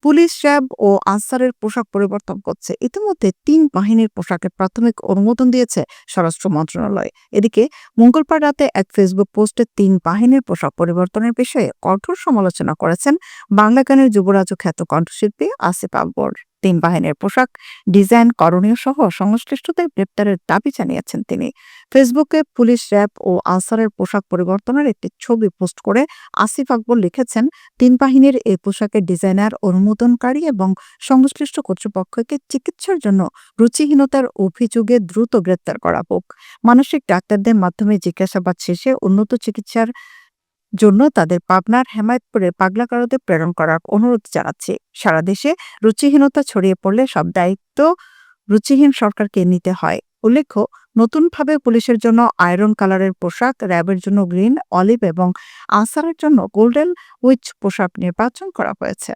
Police, RAB ও আনসারের পোশাক পরিবর্তন করছে। ইতিমধ্যে ৩ বাহিনীর পোশাকের প্রাথমিক অনুমোদন দিয়েছে স্বরাষ্ট্র মন্ত্রণালয়। এদিকে মঙ্গলবার রাতে এক ফেসবুক পোস্টে ৩ বাহিনীর পোশাক পরিবর্তনের বিষয়ে কঠোর সমালোচনা করেছেন বাংলা গানের যুবরাজ ও খ্যাত কণ্ঠশিল্পী আসিফ আকবর। ৩ বাহিনীর পোশাক ডিজাইন, করণীয় সহ সংশ্লিষ্টদের গ্রেপ্তারের দাবি জানিয়েছেন তিনি। ফেসবুকে পুলিশ, র্যাব ও আনসারের পোশাক পরিবর্তনের একটি ছবি পোস্ট করে আসিফ আকবর লিখেছেন, ৩ বাহিনীর এই পোশাকের ডিজাইনার, অনুমোদনকারী এবং সংশ্লিষ্ট কর্তৃপক্ষকে চিকিৎসার জন্য রুচিহীনতার অভিযোগে দ্রুত গ্রেপ্তার করা হোক। মানসিক ডাক্তারদের মাধ্যমে জিজ্ঞাসাবাদ শেষে উন্নত চিকিৎসার জন্য তাদের পাবনার হেমায়েতপুরে পাগলাকারদে প্রেরণ করার অনুরোধ জানাচ্ছি। সারা দেশে রুচিহীনতা ছড়িয়ে পড়লে সব দায়িত্ব রুচিহীন সরকারকে নিতে হয়। উল্লেখ্য, নতুনভাবে পুলিশের জন্য আয়রন কালারের পোশাক, র্যাবের জন্য গ্রিন, অলিভ এবং আনসারের জন্য গোল্ডেন উইচ পোশাক নির্বাচন করা হয়েছে।